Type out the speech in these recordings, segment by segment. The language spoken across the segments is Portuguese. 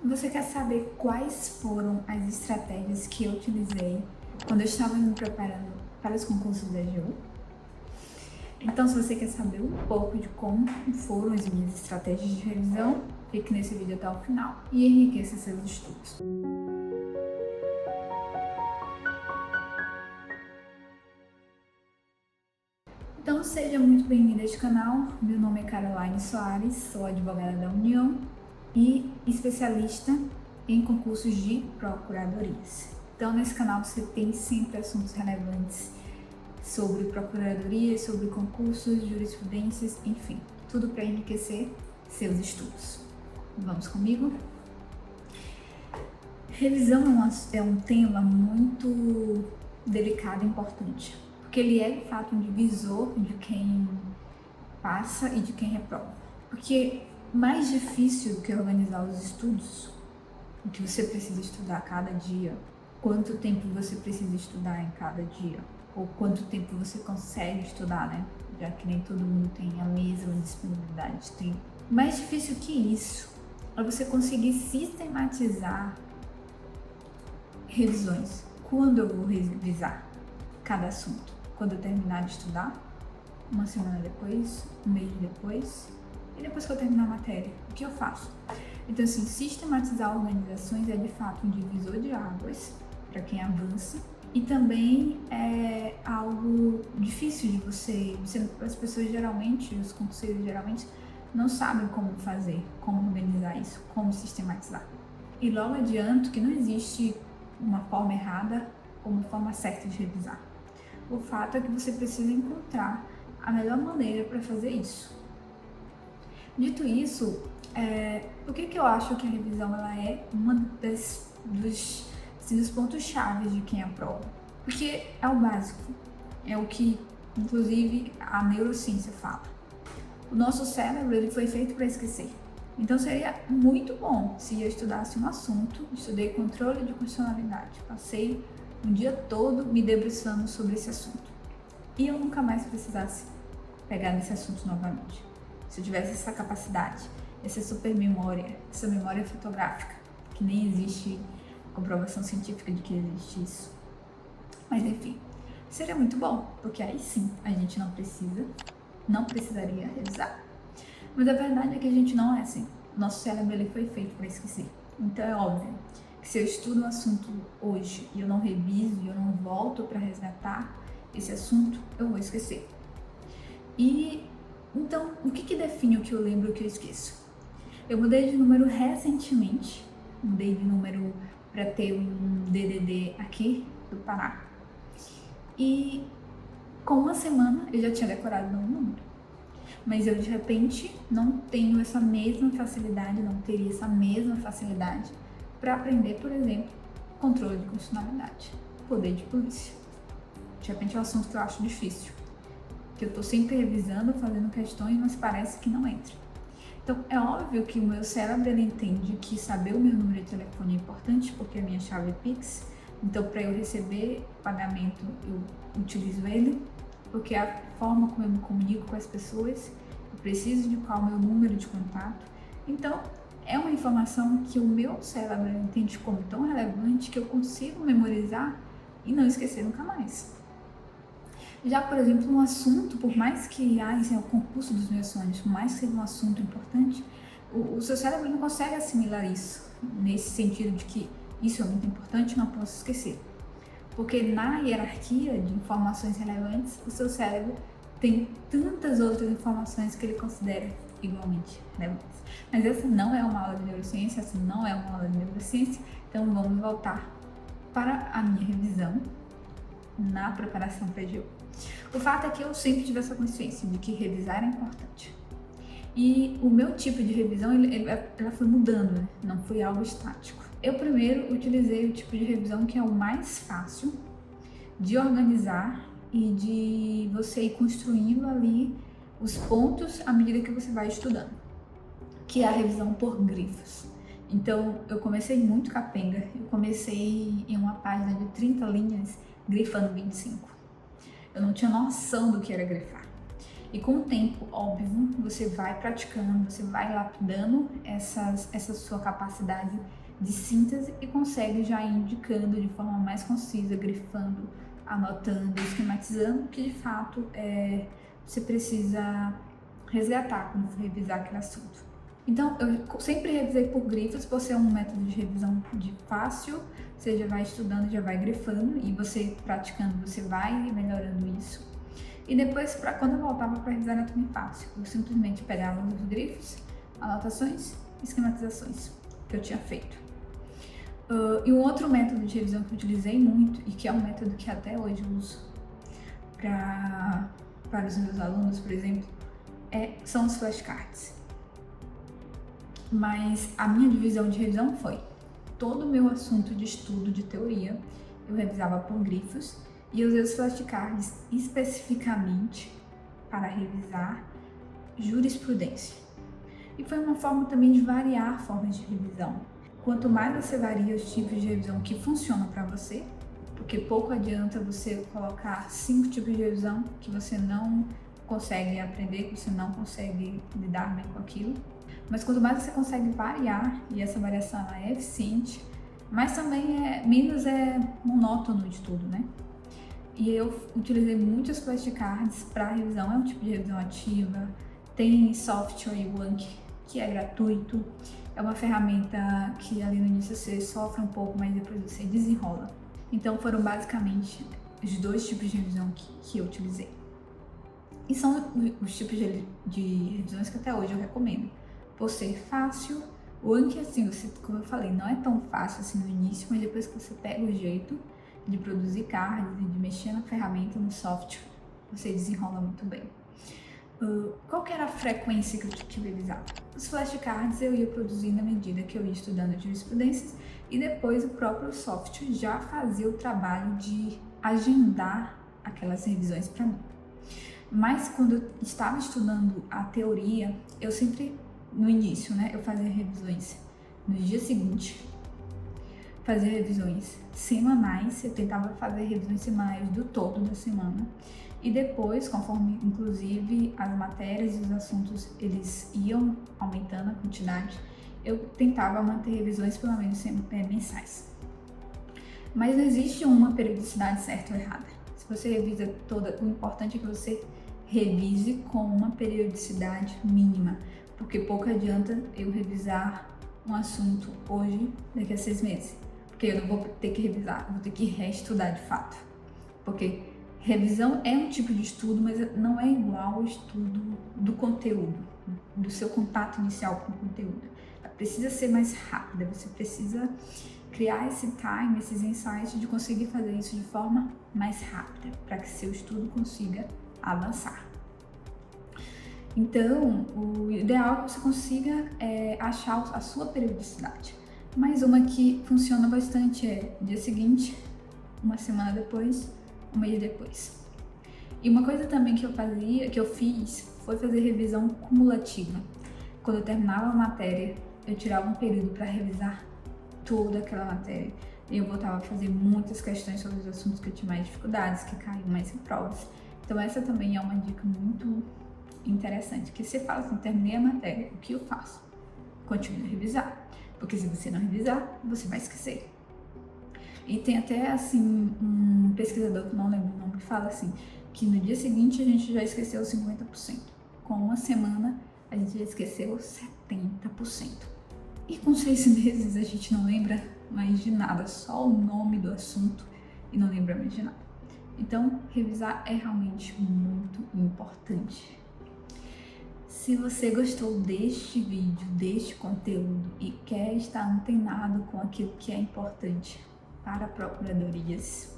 Você quer saber quais foram as estratégias que eu utilizei quando eu estava me preparando para os concursos da AGU? Então, se você quer saber um pouco de como foram as minhas estratégias de revisão, fique nesse vídeo até o final e enriqueça seus estudos. Então, seja muito bem-vindo a este canal. Meu nome é Caroline Soares, sou advogada da União e especialista em concursos de procuradorias. Então, nesse canal você tem sempre assuntos relevantes sobre procuradorias, sobre concursos, jurisprudências, enfim, tudo para enriquecer seus estudos. Vamos comigo? Revisão é um tema muito delicado e importante, porque ele é de fato um divisor de quem passa e de quem reprova. Porque mais difícil do que organizar os estudos, o que você precisa estudar a cada dia, quanto tempo você precisa estudar em cada dia, ou quanto tempo você consegue estudar, né? Já que nem todo mundo tem a mesma disponibilidade de tempo. Mais difícil que isso é você conseguir sistematizar revisões. Quando eu vou revisar cada assunto? Quando eu terminar de estudar? Uma semana depois? Um mês depois? E depois que eu terminar a matéria, o que eu faço? Então, assim, sistematizar organizações é de fato um divisor de águas para quem avança e também é algo difícil de você. As pessoas geralmente, os conselheiros geralmente, não sabem como fazer, como organizar isso, como sistematizar. E logo adianto que não existe uma forma errada ou uma forma certa de revisar. O fato é que você precisa encontrar a melhor maneira para fazer isso. Dito isso, por que eu acho que a revisão ela é uma dos pontos-chave de quem aprova? Porque é o básico, é o que, inclusive, a neurociência fala. O nosso cérebro ele foi feito para esquecer. Então seria muito bom se eu estudasse um assunto, estudei controle de constitucionalidade, passei um dia todo me debruçando sobre esse assunto e eu nunca mais precisasse pegar nesse assunto novamente. Se eu tivesse essa capacidade, essa super memória, essa memória fotográfica, que nem existe comprovação científica de que existe isso. Mas enfim, seria muito bom, porque aí sim a gente não precisaria revisar. Mas a verdade é que a gente não é assim. Nosso cérebro ele foi feito para esquecer. Então é óbvio que se eu estudo um assunto hoje e eu não reviso e eu não volto para resgatar esse assunto, eu vou esquecer. E então, o que define o que eu lembro e o que eu esqueço? Eu mudei de número recentemente, mudei de número para ter um DDD aqui do Pará. E com uma semana eu já tinha decorado o novo número. Mas eu de repente não tenho essa mesma facilidade, não teria essa mesma facilidade para aprender, por exemplo, controle de constitucionalidade, poder de polícia. De repente é um assunto que eu acho difícil, que eu estou sempre revisando, fazendo questões, mas parece que não entra. Então é óbvio que o meu cérebro ele entende que saber o meu número de telefone é importante, porque a minha chave é Pix, então para eu receber pagamento eu utilizo ele, porque é a forma como eu me comunico com as pessoas, eu preciso de qual é o meu número de contato. Então, é uma informação que o meu cérebro entende como tão relevante que eu consigo memorizar e não esquecer nunca mais. Já, por exemplo, um assunto, por mais que esse é o concurso dos meus sonhos, por mais que seja um assunto importante, o seu cérebro não consegue assimilar isso, nesse sentido de que isso é muito importante, não posso esquecer. Porque na hierarquia de informações relevantes, o seu cérebro tem tantas outras informações que ele considera igualmente relevantes. Mas essa não é uma aula de neurociência, então vamos voltar para a minha revisão na preparação para a AGU. O fato é que eu sempre tive essa consciência de que revisar é importante. E o meu tipo de revisão, ela foi mudando, né? Não foi algo estático. Eu primeiro utilizei o tipo de revisão que é o mais fácil de organizar e de você ir construindo ali os pontos à medida que você vai estudando, que é a revisão por grifos. Então, eu comecei muito capenga, eu comecei em uma página de 30 linhas grifando 25. Eu não tinha noção do que era grifar. E com o tempo, óbvio, você vai praticando, você vai lapidando essa sua capacidade de síntese e consegue já ir indicando de forma mais concisa, grifando, anotando, esquematizando, que de fato você precisa resgatar quando for revisar aquele assunto. Então, eu sempre revisei por grifos, por ser um método de revisão de fácil, você já vai estudando, já vai grifando, e você praticando, você vai melhorando isso. E depois, quando eu voltava para revisar anatomia fácil, eu simplesmente pegava os grifos, anotações, esquematizações que eu tinha feito. E um outro método de revisão que eu utilizei muito, e que é um método que até hoje eu uso para os meus alunos, por exemplo, são os flashcards. Mas a minha divisão de revisão foi: todo o meu assunto de estudo de teoria eu revisava por grifos e usei os flashcards especificamente para revisar jurisprudência. E foi uma forma também de variar formas de revisão. Quanto mais você varia os tipos de revisão que funcionam para você, porque pouco adianta você colocar 5 tipos de revisão que você não consegue aprender, que você não consegue lidar bem com aquilo. Mas quanto mais você consegue variar, e essa variação é eficiente, mas também menos monótono de tudo, né? E eu utilizei muitos flashcards para revisão, é um tipo de revisão ativa, tem software Wank, que é gratuito, é uma ferramenta que ali no início você sofre um pouco, mas depois você desenrola. Então foram basicamente os 2 tipos de revisão que eu utilizei. E são os tipos de revisões que até hoje eu recomendo. Por ser fácil, o Anki, assim, como eu falei, não é tão fácil assim no início, mas depois que você pega o jeito de produzir cards e de mexer na ferramenta, no software, você desenrola muito bem. Qual que era a frequência que eu tinha que revisar? Os flashcards eu ia produzindo à medida que eu ia estudando jurisprudências e depois o próprio software já fazia o trabalho de agendar aquelas revisões para mim. Mas quando eu estava estudando a teoria, eu sempre, no início, né, eu fazia revisões no dia seguinte, fazia revisões semanais, eu tentava fazer revisões semanais do todo da semana, e depois, conforme inclusive as matérias e os assuntos eles iam aumentando a quantidade, eu tentava manter revisões pelo menos mensais. Mas não existe uma periodicidade certa ou errada. Se você revisa toda, o importante é que você revise com uma periodicidade mínima, porque pouco adianta eu revisar um assunto hoje, daqui a 6 meses, porque eu não vou ter que revisar, eu vou ter que reestudar de fato, porque revisão é um tipo de estudo, mas não é igual ao estudo do conteúdo, do seu contato inicial com o conteúdo. Ela precisa ser mais rápida, você precisa criar esse time, esses insights de conseguir fazer isso de forma mais rápida, para que seu estudo consiga avançar. Então, o ideal é que você consiga achar a sua periodicidade. Mais uma que funciona bastante é dia seguinte, uma semana depois, um mês depois. E uma coisa também que eu fiz, foi fazer revisão cumulativa. Quando eu terminava a matéria, eu tirava um período para revisar toda aquela matéria. E eu voltava a fazer muitas questões sobre os assuntos que eu tinha mais dificuldades, que caíam mais em provas. Então essa também é uma dica muito interessante, que você fala assim: terminei a matéria, o que eu faço? Continue a revisar, porque se você não revisar, você vai esquecer. E tem até assim um pesquisador, que não lembro o nome, que fala assim, que no dia seguinte a gente já esqueceu 50%. Com uma semana a gente já esqueceu 70%. E com 6 meses a gente não lembra mais de nada, só o nome do assunto e não lembra mais de nada. Então, revisar é realmente muito importante. Se você gostou deste vídeo, deste conteúdo e quer estar antenado com aquilo que é importante para procuradorias,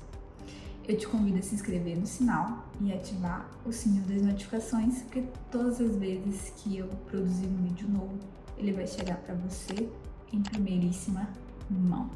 eu te convido a se inscrever no sinal e ativar o sininho das notificações, porque todas as vezes que eu produzir um vídeo novo, ele vai chegar para você em primeiríssima mão.